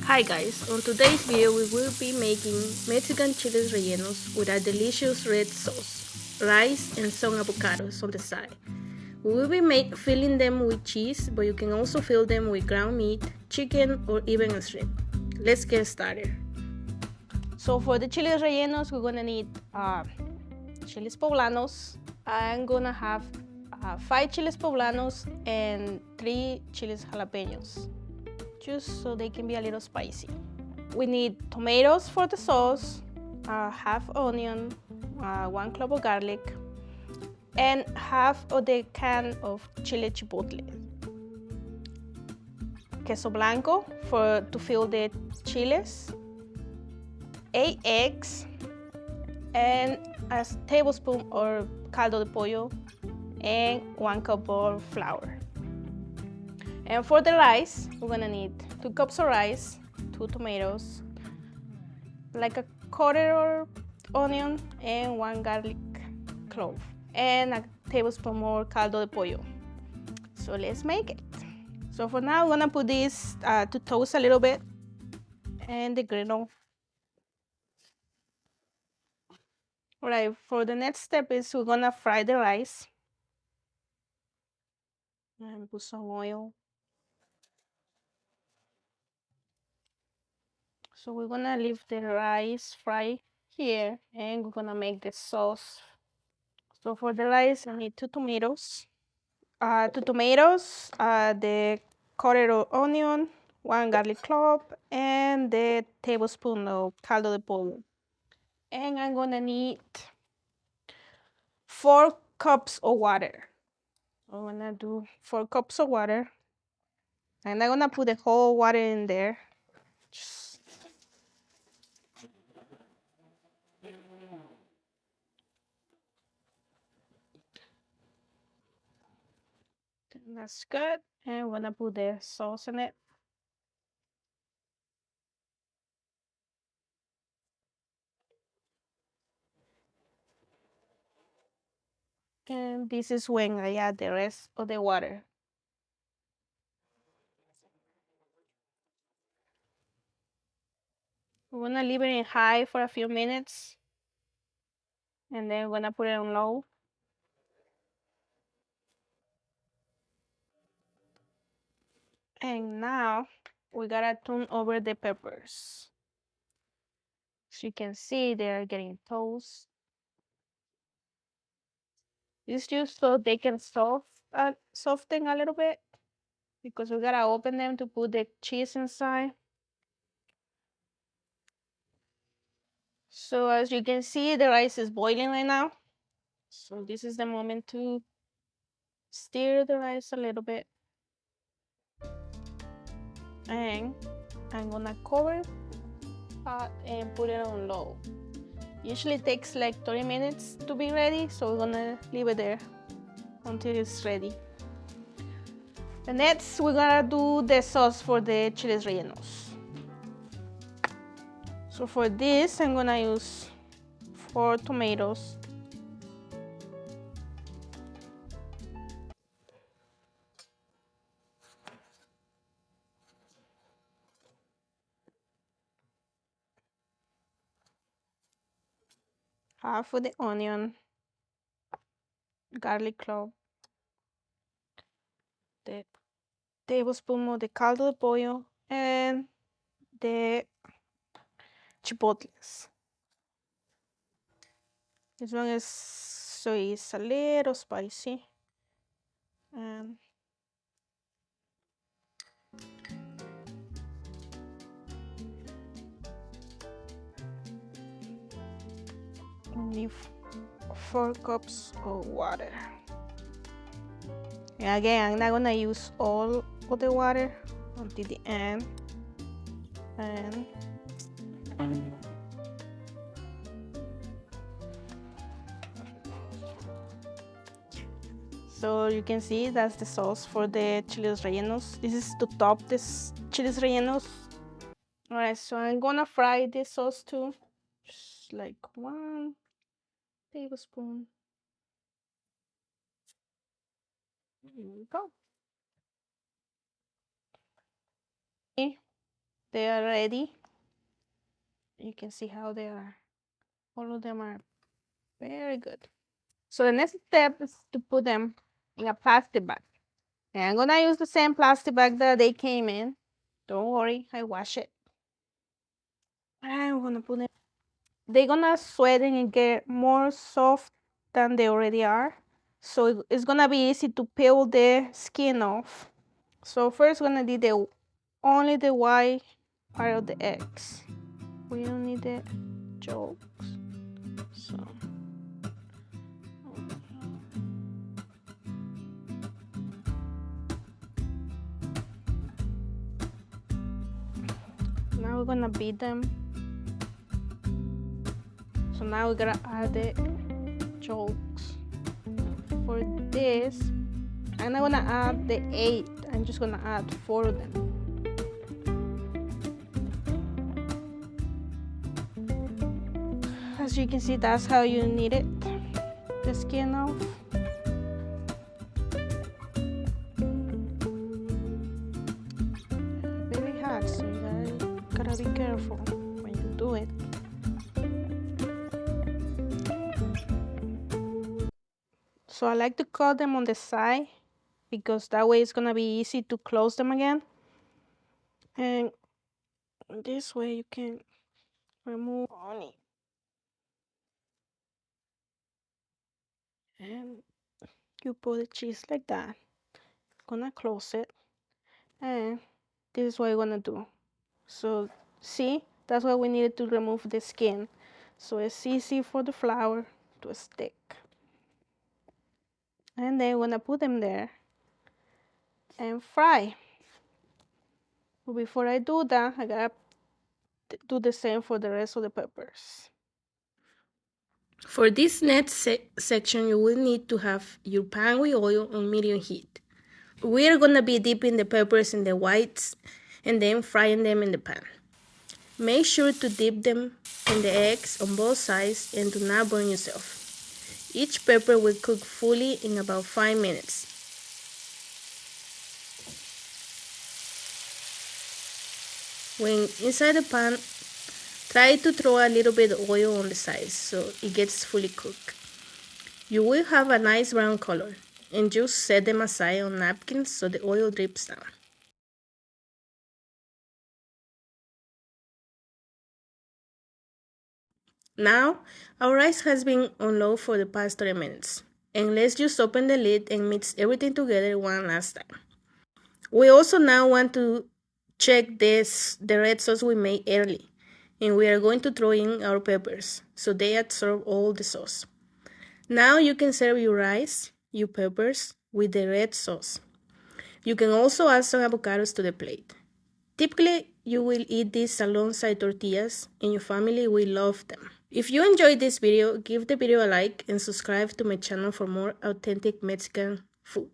Hi guys, on today's video we will be making Mexican chiles rellenos with a delicious red sauce, rice and some avocados on the side. We will be filling them with cheese, but you can also fill them with ground meat, chicken or even a shrimp. Let's get started. So for the chiles rellenos we're gonna need chiles poblanos. I'm gonna have 5 chiles poblanos and 3 chiles jalapenos, just so they can be a little spicy. We need tomatoes for the sauce, half onion, 1 clove of garlic, and half of the can of chile chipotle. Queso blanco to fill the chiles, 8 eggs, and a tablespoon or caldo de pollo, and 1 cup of flour. And for the rice, we're gonna need 2 cups of rice, 2 tomatoes, like a quarter or onion, and 1 garlic clove, and a tablespoon more caldo de pollo. So let's make it. So for now, I'm gonna put this to toast a little bit and the griddle. All right, for the next step is we're gonna fry the rice. And put some oil. So we're gonna leave the rice fry here and we're gonna make the sauce. So for the rice, I need 2 tomatoes. The quarter of onion, 1 garlic clove, and the tablespoon of caldo de pollo. And I'm gonna need 4 cups of water. I'm gonna do 4 cups of water. And I'm gonna put the whole water in there. That's good. And I'm gonna put the sauce in it. And this is when I add the rest of the water. We're gonna leave it in high for a few minutes. And then we're gonna put it on low. And now we gotta turn over the peppers. As you can see, they're getting toast. It's just so they can soften a little bit, because we gotta open them to put the cheese inside. So as you can see, the rice is boiling right now. So this is the moment to stir the rice a little bit. And I'm gonna cover pot and put it on low. Usually it takes like 30 minutes to be ready, so we're gonna leave it there until it's ready. And next, we're gonna do the sauce for the chiles rellenos. So for this, I'm gonna use 4 tomatoes. Half of the onion, garlic clove, the tablespoon of the caldo de pollo, and the chipotles. This one is so it's a little spicy. And only 4 cups of water. And again, I'm not gonna use all of the water until the end. And so you can see that's the sauce for the chiles rellenos. This is to top this chiles rellenos. All right, so I'm gonna fry this sauce too. Just like 1 tablespoon. Here we go. they are ready. You can see how they are. All of them are very good. So the next step is to put them in a plastic bag. And I'm gonna use the same plastic bag that they came in. Don't worry, I wash it. I'm gonna put it. They're gonna sweat and get more soft than they already are. So it's gonna be easy to peel the skin off. So first we're gonna do only the white part of the eggs. We don't need the yolks. So now we're gonna beat them. So now we're gonna add the yolks. For this, I'm not gonna add the 8. I'm just gonna add 4 of them. As you can see, that's how you need it. The skin off. Very hot, so you gotta be careful when you do it. So I like to cut them on the side because that way it's gonna be easy to close them again. And this way you can remove honey. And you put the cheese like that. Gonna close it. And this is what you're gonna do. So see, that's why we needed to remove the skin. So it's easy for the flour to stick. And then we're gonna put them there and fry. But before I do that, I gotta do the same for the rest of the peppers. For this next section, you will need to have your pan with oil on medium heat. We are gonna be dipping the peppers in the whites and then frying them in the pan. Make sure to dip them in the eggs on both sides and do not burn yourself. Each pepper will cook fully in about 5 minutes. When inside the pan, try to throw a little bit of oil on the sides so it gets fully cooked. You will have a nice brown color, and just set them aside on napkins so the oil drips down. Now, our rice has been on low for the past 30 minutes, and let's just open the lid and mix everything together one last time. We also now want to check the red sauce we made early, and we are going to throw in our peppers so they absorb all the sauce. Now you can serve your rice, your peppers with the red sauce. You can also add some avocados to the plate. Typically, you will eat this alongside tortillas and your family will love them. If you enjoyed this video, give the video a like and subscribe to my channel for more authentic Mexican food.